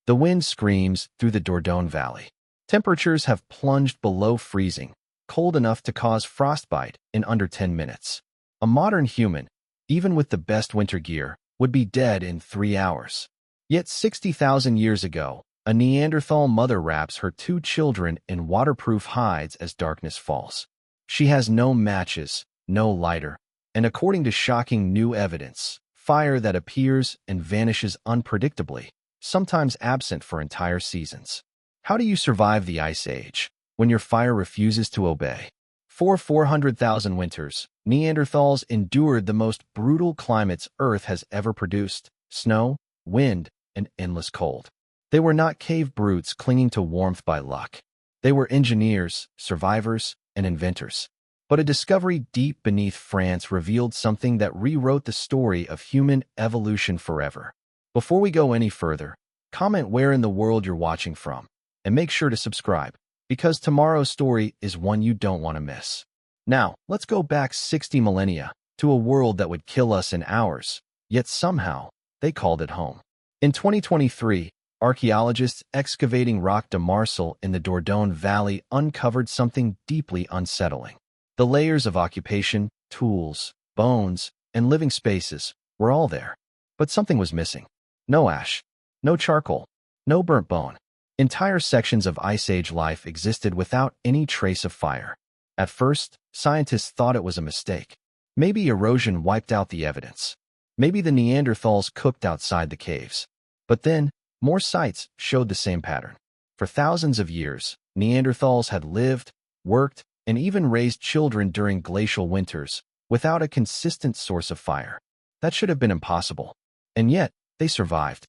The wind screams through the Dordogne Valley. Temperatures have plunged below freezing, cold enough to cause frostbite in under 10 minutes. A modern human, even with the best winter gear, would be dead in 3 hours. Yet 60,000 years ago, a Neanderthal mother wraps her 2 children in waterproof hides as darkness falls. She has no matches, no lighter, and according to shocking new evidence, fire that appears and vanishes unpredictably, sometimes absent for entire seasons. How do you survive the Ice Age when your fire refuses to obey? For 400,000 winters, Neanderthals endured the most brutal climates Earth has ever produced: snow, wind, and endless cold. They were not cave brutes clinging to warmth by luck. They were engineers, survivors, and inventors. But a discovery deep beneath France revealed something that rewrote the story of human evolution forever. Before we go any further, comment where in the world you're watching from, and make sure to subscribe, because tomorrow's story is one you don't want to miss. Now, let's go back 60 millennia to a world that would kill us in hours, yet somehow they called it home. In 2023, archaeologists excavating Roc de Marsal in the Dordogne Valley uncovered something deeply unsettling. The layers of occupation, tools, bones, and living spaces were all there, but something was missing. No ash, no charcoal, no burnt bone. Entire sections of Ice Age life existed without any trace of fire. At first, scientists thought it was a mistake. Maybe erosion wiped out the evidence. Maybe the Neanderthals cooked outside the caves. But then, more sites showed the same pattern. For thousands of years, Neanderthals had lived, worked, and even raised children during glacial winters without a consistent source of fire. That should have been impossible. And yet, they survived.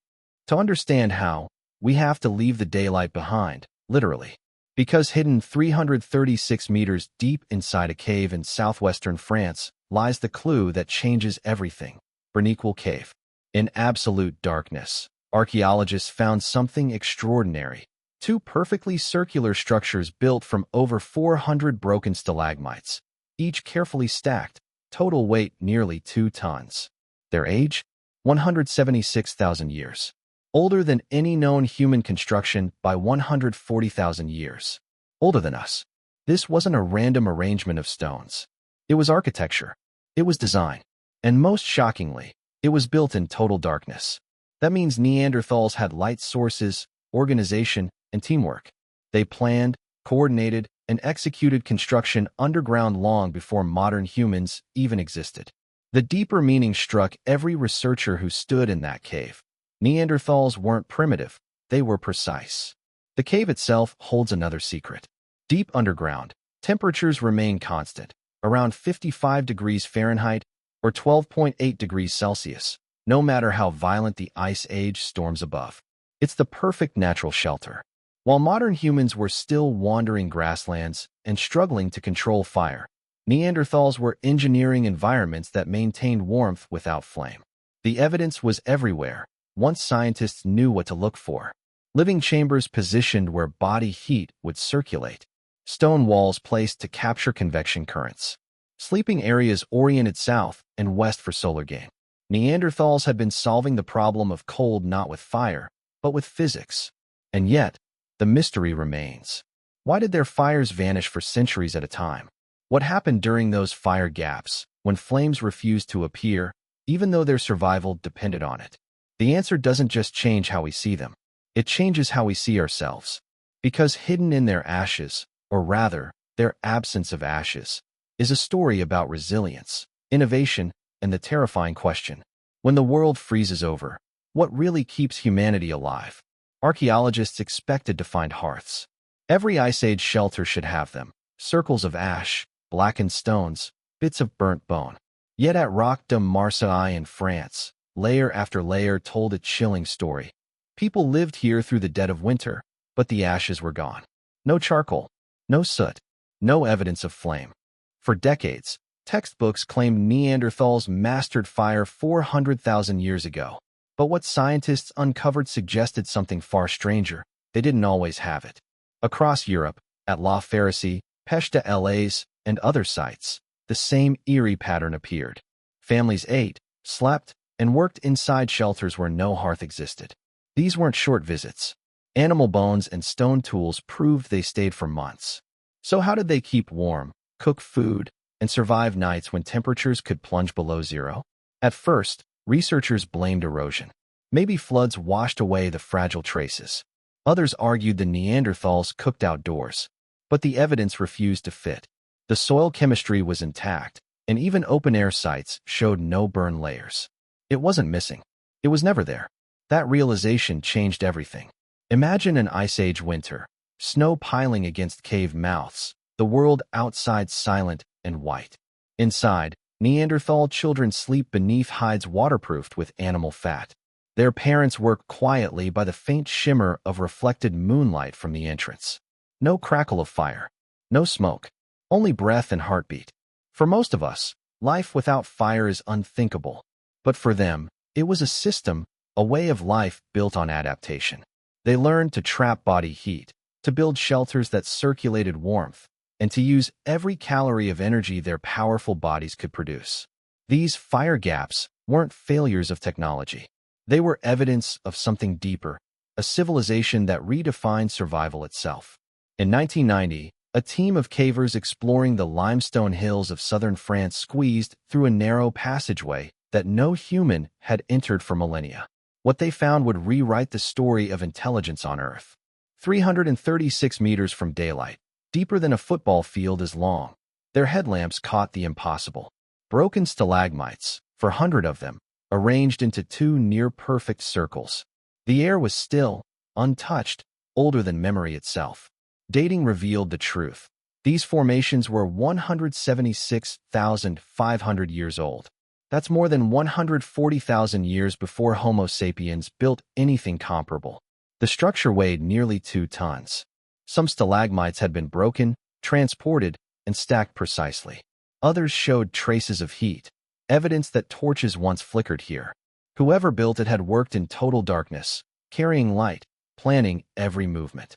To understand how, we have to leave the daylight behind, literally. Because hidden 336 meters deep inside a cave in southwestern France lies the clue that changes everything: Bruniquel Cave. In absolute darkness, archaeologists found something extraordinary: 2 perfectly circular structures built from over 400 broken stalagmites, each carefully stacked, total weight nearly 2 tons. Their age? 176,000 years. Older than any known human construction by 140,000 years. Older than us. This wasn't a random arrangement of stones. It was architecture. It was design. And most shockingly, it was built in total darkness. That means Neanderthals had light sources, organization, and teamwork. They planned, coordinated, and executed construction underground long before modern humans even existed. The deeper meaning struck every researcher who stood in that cave. Neanderthals weren't primitive, they were precise. The cave itself holds another secret. Deep underground, temperatures remain constant, around 55 degrees Fahrenheit or 12.8 degrees Celsius, no matter how violent the Ice Age storms above. It's the perfect natural shelter. While modern humans were still wandering grasslands and struggling to control fire, Neanderthals were engineering environments that maintained warmth without flame. The evidence was everywhere. Once scientists knew what to look for: living chambers positioned where body heat would circulate, stone walls placed to capture convection currents, sleeping areas oriented south and west for solar gain. Neanderthals had been solving the problem of cold not with fire, but with physics. And yet, the mystery remains. Why did their fires vanish for centuries at a time? What happened during those fire gaps, when flames refused to appear, even though their survival depended on it? The answer doesn't just change how we see them. It changes how we see ourselves. Because hidden in their ashes, or rather, their absence of ashes, is a story about resilience, innovation, and the terrifying question: when the world freezes over, what really keeps humanity alive? Archaeologists expected to find hearths. Every Ice Age shelter should have them: circles of ash, blackened stones, bits of burnt bone. Yet at Roc de Marsal in France, layer after layer told a chilling story. People lived here through the dead of winter, but the ashes were gone. No charcoal, no soot, no evidence of flame. For decades, textbooks claimed Neanderthals mastered fire 400,000 years ago. But what scientists uncovered suggested something far stranger: they didn't always have it. Across Europe, at La Pharisee, Pech de l'Aise, and other sites, the same eerie pattern appeared. Families ate, slept, and worked inside shelters where no hearth existed. These weren't short visits. Animal bones and stone tools proved they stayed for months. So how did they keep warm, cook food, and survive nights when temperatures could plunge below zero? At first, researchers blamed erosion. Maybe floods washed away the fragile traces. Others argued the Neanderthals cooked outdoors. But the evidence refused to fit. The soil chemistry was intact, and even open-air sites showed no burn layers. It wasn't missing. It was never there. That realization changed everything. Imagine an Ice Age winter, snow piling against cave mouths, the world outside silent and white. Inside, Neanderthal children sleep beneath hides waterproofed with animal fat. Their parents work quietly by the faint shimmer of reflected moonlight from the entrance. No crackle of fire, no smoke, only breath and heartbeat. For most of us, life without fire is unthinkable. But for them, it was a system, a way of life built on adaptation. They learned to trap body heat, to build shelters that circulated warmth, and to use every calorie of energy their powerful bodies could produce. These fire gaps weren't failures of technology. They were evidence of something deeper, a civilization that redefined survival itself. In 1990, a team of cavers exploring the limestone hills of southern France squeezed through a narrow passageway that no human had entered for millennia. What they found would rewrite the story of intelligence on Earth. 336 meters from daylight, deeper than a football field is long. Their headlamps caught the impossible. Broken stalagmites, 400 of them, arranged into two near-perfect circles. The air was still, untouched, older than memory itself. Dating revealed the truth. These formations were 176,500 years old. That's more than 140,000 years before Homo sapiens built anything comparable. The structure weighed nearly 2 tons. Some stalagmites had been broken, transported, and stacked precisely. Others showed traces of heat, evidence that torches once flickered here. Whoever built it had worked in total darkness, carrying light, planning every movement.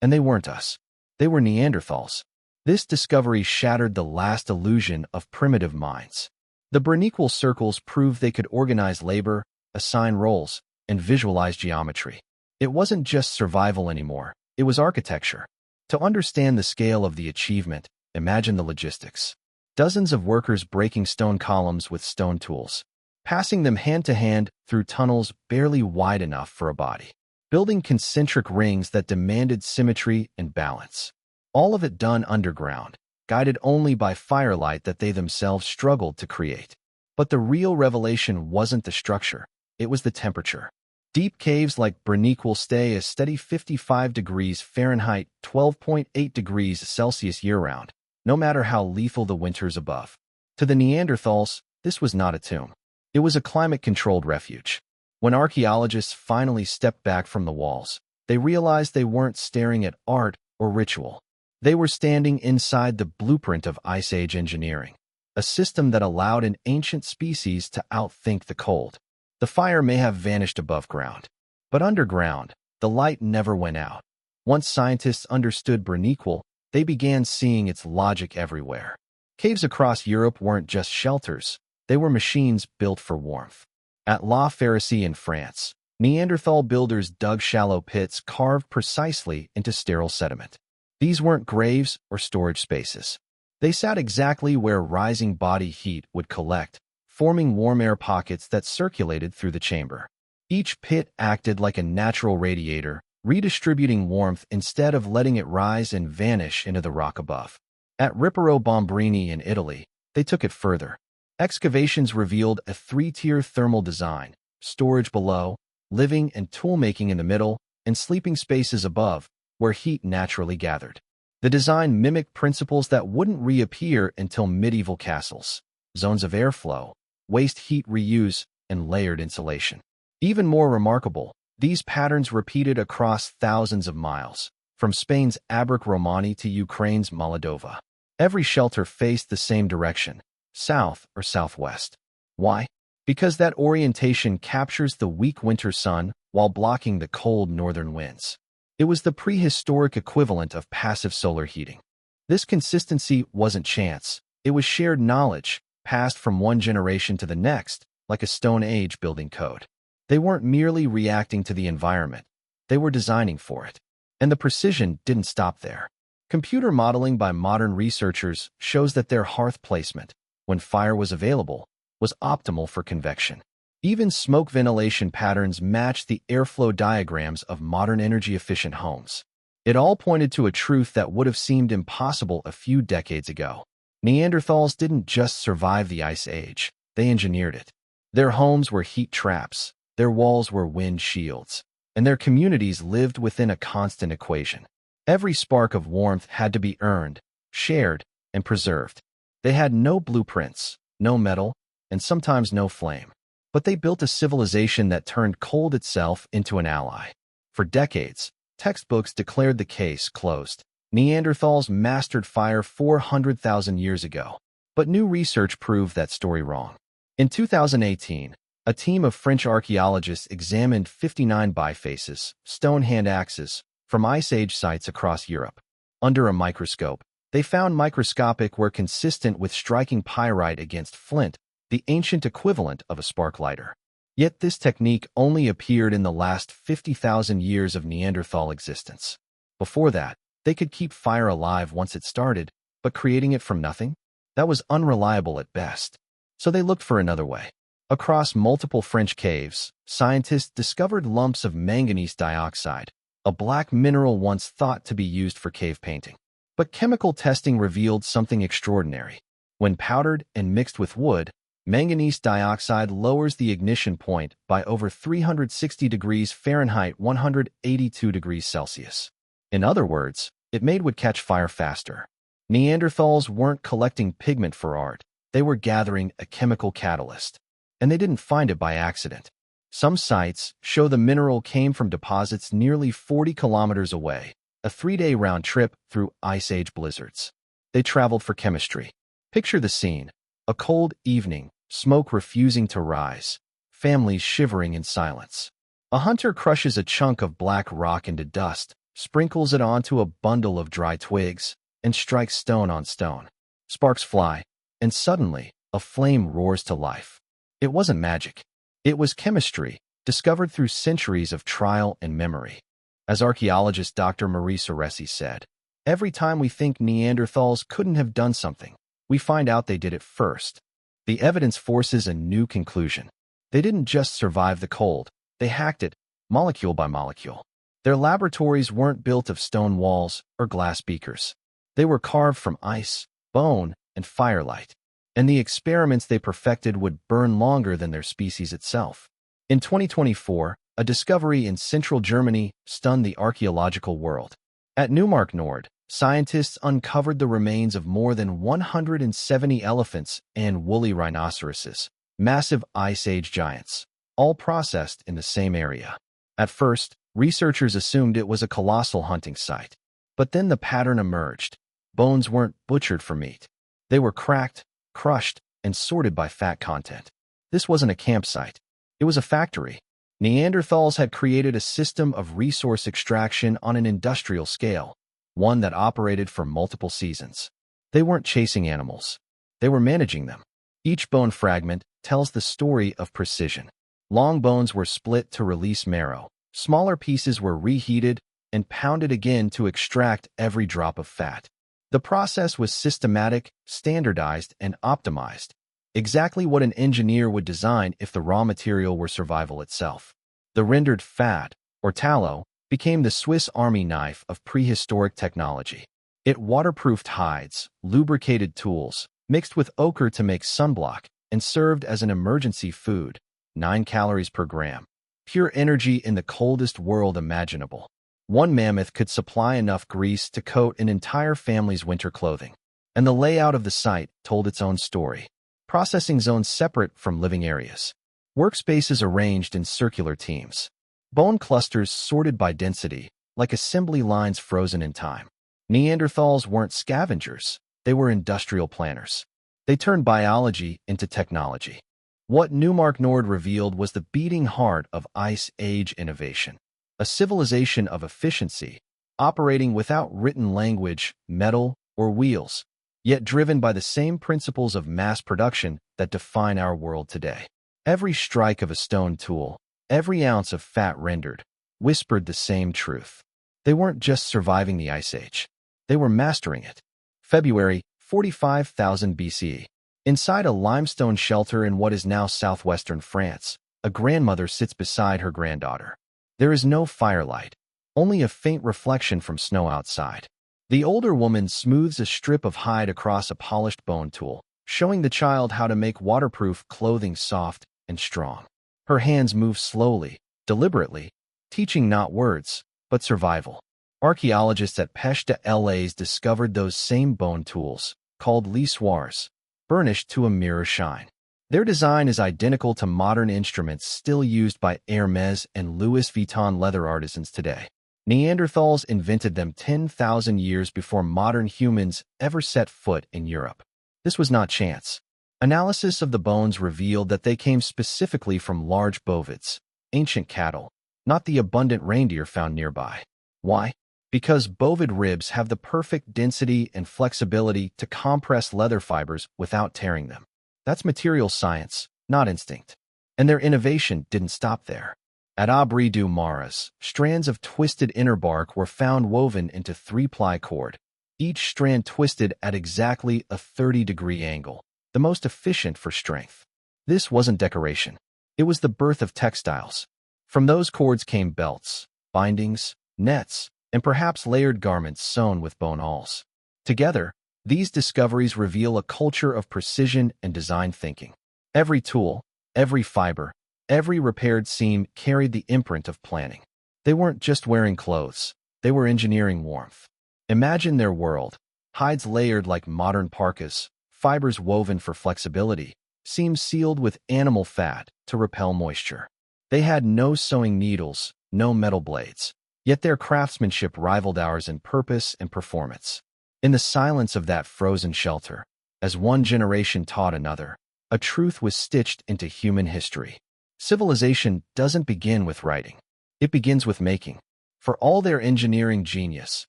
And they weren't us. They were Neanderthals. This discovery shattered the last illusion of primitive minds. The Bruniquel circles proved they could organize labor, assign roles, and visualize geometry. It wasn't just survival anymore, it was architecture. To understand the scale of the achievement, imagine the logistics. Dozens of workers breaking stone columns with stone tools, passing them hand to hand through tunnels barely wide enough for a body, building concentric rings that demanded symmetry and balance. All of it done underground, guided only by firelight that they themselves struggled to create. But the real revelation wasn't the structure, it was the temperature. Deep caves like Bruniquel stay a steady 55 degrees Fahrenheit, 12.8 degrees Celsius year-round, no matter how lethal the winters above. To the Neanderthals, this was not a tomb. It was a climate-controlled refuge. When archaeologists finally stepped back from the walls, they realized they weren't staring at art or ritual. They were standing inside the blueprint of Ice Age engineering, a system that allowed an ancient species to outthink the cold. The fire may have vanished above ground, but underground, the light never went out. Once scientists understood Bruniquel, they began seeing its logic everywhere. Caves across Europe weren't just shelters, they were machines built for warmth. At La Pharisee in France, Neanderthal builders dug shallow pits carved precisely into sterile sediment. These weren't graves or storage spaces. They sat exactly where rising body heat would collect, forming warm air pockets that circulated through the chamber. Each pit acted like a natural radiator, redistributing warmth instead of letting it rise and vanish into the rock above. At Riparo Bombrini in Italy, they took it further. Excavations revealed a 3-tier thermal design, storage below, living and tool-making in the middle, and sleeping spaces above, where heat naturally gathered. The design mimicked principles that wouldn't reappear until medieval castles: zones of airflow, waste heat reuse, and layered insulation. Even more remarkable, these patterns repeated across thousands of miles, from Spain's Abric Romani to Ukraine's Moldova. Every shelter faced the same direction, south or southwest. Why? Because that orientation captures the weak winter sun while blocking the cold northern winds. It was the prehistoric equivalent of passive solar heating. This consistency wasn't chance. It was shared knowledge, passed from one generation to the next, like a Stone Age building code. They weren't merely reacting to the environment, they were designing for it. And the precision didn't stop there. Computer modeling by modern researchers shows that their hearth placement, when fire was available, was optimal for convection. Even smoke ventilation patterns matched the airflow diagrams of modern energy-efficient homes. It all pointed to a truth that would have seemed impossible a few decades ago. Neanderthals didn't just survive the Ice Age, they engineered it. Their homes were heat traps, their walls were wind shields, and their communities lived within a constant equation. Every spark of warmth had to be earned, shared, and preserved. They had no blueprints, no metal, and sometimes no flame. But they built a civilization that turned cold itself into an ally. For decades, textbooks declared the case closed. Neanderthals mastered fire 400,000 years ago. But new research proved that story wrong. In 2018, a team of French archaeologists examined 59 bifaces, stone hand axes, from Ice Age sites across Europe. Under a microscope, they found microscopic were consistent with striking pyrite against flint, the ancient equivalent of a spark lighter. Yet this technique only appeared in the last 50,000 years of Neanderthal existence. Before that, they could keep fire alive once it started, but creating it from nothing? That was unreliable at best. So they looked for another way. Across multiple French caves, scientists discovered lumps of manganese dioxide, a black mineral once thought to be used for cave painting. But chemical testing revealed something extraordinary. When powdered and mixed with wood, manganese dioxide lowers the ignition point by over 360 degrees Fahrenheit, 182 degrees Celsius. In other words, it made wood catch fire faster. Neanderthals weren't collecting pigment for art, they were gathering a chemical catalyst. And they didn't find it by accident. Some sites show the mineral came from deposits nearly 40 kilometers away, a 3-day round trip through Ice Age blizzards. They traveled for chemistry. Picture the scene. A cold evening, smoke refusing to rise, families shivering in silence. A hunter crushes a chunk of black rock into dust, sprinkles it onto a bundle of dry twigs, and strikes stone on stone. Sparks fly, and suddenly, a flame roars to life. It wasn't magic. It was chemistry, discovered through centuries of trial and memory. As archaeologist Dr. Marie Seresi said, every time we think Neanderthals couldn't have done something, we find out they did it first. The evidence forces a new conclusion. They didn't just survive the cold, they hacked it, molecule by molecule. Their laboratories weren't built of stone walls or glass beakers. They were carved from ice, bone, and firelight. And the experiments they perfected would burn longer than their species itself. In 2024, a discovery in central Germany stunned the archaeological world. At Neumark Nord, scientists uncovered the remains of more than 170 elephants and woolly rhinoceroses, massive Ice Age giants, all processed in the same area. At first, researchers assumed it was a colossal hunting site. But then the pattern emerged. Bones weren't butchered for meat. They were cracked, crushed, and sorted by fat content. This wasn't a campsite. It was a factory. Neanderthals had created a system of resource extraction on an industrial scale, one that operated for multiple seasons. They weren't chasing animals. They were managing them. Each bone fragment tells the story of precision. Long bones were split to release marrow. Smaller pieces were reheated and pounded again to extract every drop of fat. The process was systematic, standardized, and optimized. Exactly what an engineer would design if the raw material were survival itself. The rendered fat, or tallow, became the Swiss Army knife of prehistoric technology. It waterproofed hides, lubricated tools, mixed with ochre to make sunblock, and served as an emergency food, 9 calories per gram. Pure energy in the coldest world imaginable. One mammoth could supply enough grease to coat an entire family's winter clothing. And the layout of the site told its own story. Processing zones separate from living areas. Workspaces arranged in circular teams. Bone clusters sorted by density, like assembly lines frozen in time. Neanderthals weren't scavengers, they were industrial planners. They turned biology into technology. What Neumark Nord revealed was the beating heart of Ice Age innovation. A civilization of efficiency, operating without written language, metal, or wheels, yet driven by the same principles of mass production that define our world today. Every strike of a stone tool, every ounce of fat rendered, whispered the same truth. They weren't just surviving the Ice Age. They were mastering it. February 45,000 BCE. Inside a limestone shelter in what is now southwestern France, a grandmother sits beside her granddaughter. There is no firelight, only a faint reflection from snow outside. The older woman smooths a strip of hide across a polished bone tool, showing the child how to make waterproof clothing soft and strong. Her hands move slowly, deliberately, teaching not words, but survival. Archaeologists at Pêche de l'Aise discovered those same bone tools, called lissoirs, burnished to a mirror shine. Their design is identical to modern instruments still used by Hermès and Louis Vuitton leather artisans today. Neanderthals invented them 10,000 years before modern humans ever set foot in Europe. This was not chance. Analysis of the bones revealed that they came specifically from large bovids, ancient cattle, not the abundant reindeer found nearby. Why? Because bovid ribs have the perfect density and flexibility to compress leather fibers without tearing them. That's material science, not instinct. And their innovation didn't stop there. At Roc de Marsal, strands of twisted inner bark were found woven into 3-ply cord, each strand twisted at exactly a 30-degree angle, the most efficient for strength. This wasn't decoration. It was the birth of textiles. From those cords came belts, bindings, nets, and perhaps layered garments sewn with bone awls. Together, these discoveries reveal a culture of precision and design thinking. Every tool, every fiber, every repaired seam carried the imprint of planning. They weren't just wearing clothes, they were engineering warmth. Imagine their world, hides layered like modern parkas, fibers woven for flexibility, seams sealed with animal fat to repel moisture. They had no sewing needles, no metal blades. Yet their craftsmanship rivaled ours in purpose and performance. In the silence of that frozen shelter, as one generation taught another, a truth was stitched into human history. Civilization doesn't begin with writing. It begins with making. For all their engineering genius,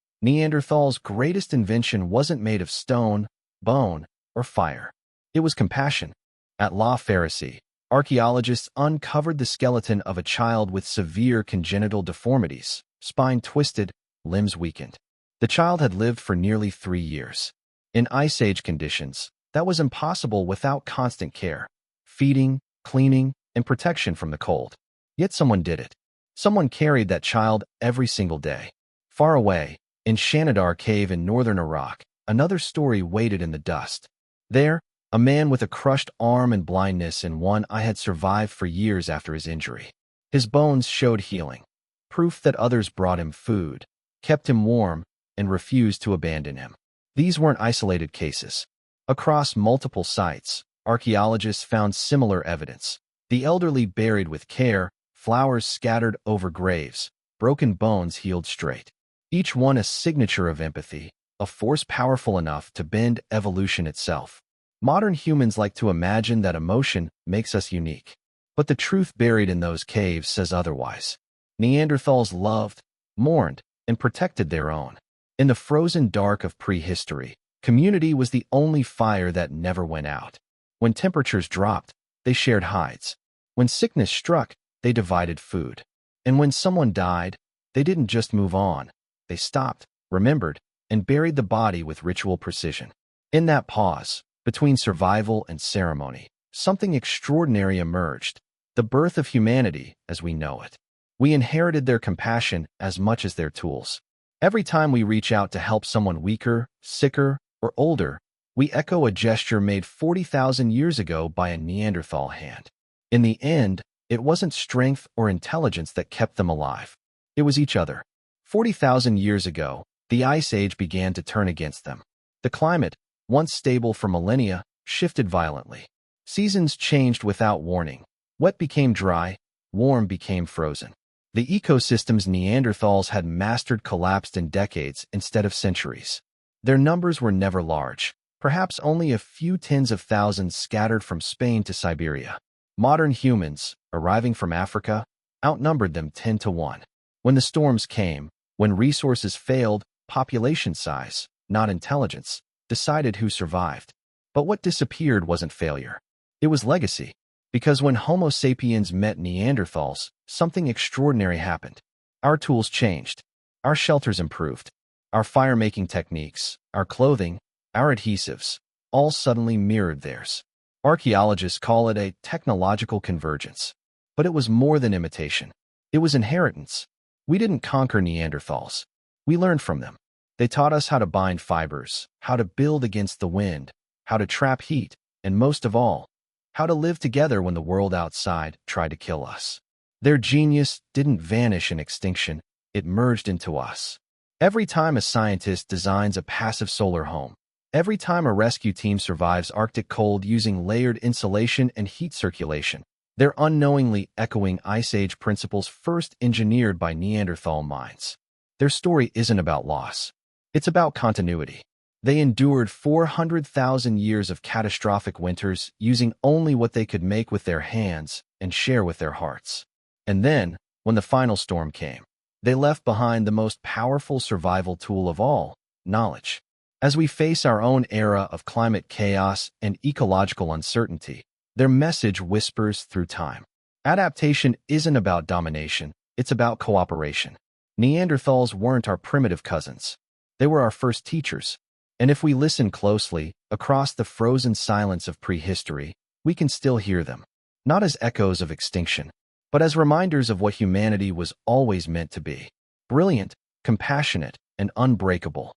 Neanderthals' greatest invention wasn't made of stone, bone, or fire. It was compassion. At La Pharisee, archaeologists uncovered the skeleton of a child with severe congenital deformities. Spine twisted, limbs weakened. The child had lived for nearly 3 years. In Ice Age conditions, that was impossible without constant care, feeding, cleaning, and protection from the cold. Yet someone did it. Someone carried that child every single day. Far away, in Shanidar Cave in northern Iraq, another story waited in the dust. There, a man with a crushed arm and blindness in one eye had survived for years after his injury. His bones showed healing. Proof that others brought him food, kept him warm, and refused to abandon him. These weren't isolated cases. Across multiple sites, archaeologists found similar evidence. The elderly buried with care, flowers scattered over graves, broken bones healed straight. Each one a signature of empathy, a force powerful enough to bend evolution itself. Modern humans like to imagine that emotion makes us unique. But the truth buried in those caves says otherwise. Neanderthals loved, mourned, and protected their own. In the frozen dark of prehistory, community was the only fire that never went out. When temperatures dropped, they shared hides. When sickness struck, they divided food. And when someone died, they didn't just move on. They stopped, remembered, and buried the body with ritual precision. In that pause, between survival and ceremony, something extraordinary emerged, the birth of humanity as we know it. We inherited their compassion as much as their tools. Every time we reach out to help someone weaker, sicker, or older, we echo a gesture made 40,000 years ago by a Neanderthal hand. In the end, it wasn't strength or intelligence that kept them alive. It was each other. 40,000 years ago, the Ice Age began to turn against them. The climate, once stable for millennia, shifted violently. Seasons changed without warning. Wet became dry, warm became frozen. The ecosystems Neanderthals had mastered collapsed in decades instead of centuries. Their numbers were never large, perhaps only a few tens of thousands scattered from Spain to Siberia. Modern humans, arriving from Africa, outnumbered them 10 to 1. When the storms came, when resources failed, population size, not intelligence, decided who survived. But what disappeared wasn't failure. It was legacy. Because when Homo sapiens met Neanderthals, something extraordinary happened. Our tools changed. Our shelters improved. Our fire-making techniques, our clothing, our adhesives, all suddenly mirrored theirs. Archaeologists call it a technological convergence. But it was more than imitation. It was inheritance. We didn't conquer Neanderthals. We learned from them. They taught us how to bind fibers, how to build against the wind, how to trap heat, and most of all, how to live together when the world outside tried to kill us. Their genius didn't vanish in extinction, it merged into us. Every time a scientist designs a passive solar home, every time a rescue team survives Arctic cold using layered insulation and heat circulation, they're unknowingly echoing Ice Age principles first engineered by Neanderthal minds. Their story isn't about loss. It's about continuity. They endured 400,000 years of catastrophic winters using only what they could make with their hands and share with their hearts. And then, when the final storm came, they left behind the most powerful survival tool of all, knowledge. As we face our own era of climate chaos and ecological uncertainty, their message whispers through time. Adaptation isn't about domination, it's about cooperation. Neanderthals weren't our primitive cousins. They were our first teachers. And if we listen closely, across the frozen silence of prehistory, we can still hear them. Not as echoes of extinction, but as reminders of what humanity was always meant to be. Brilliant, compassionate, and unbreakable.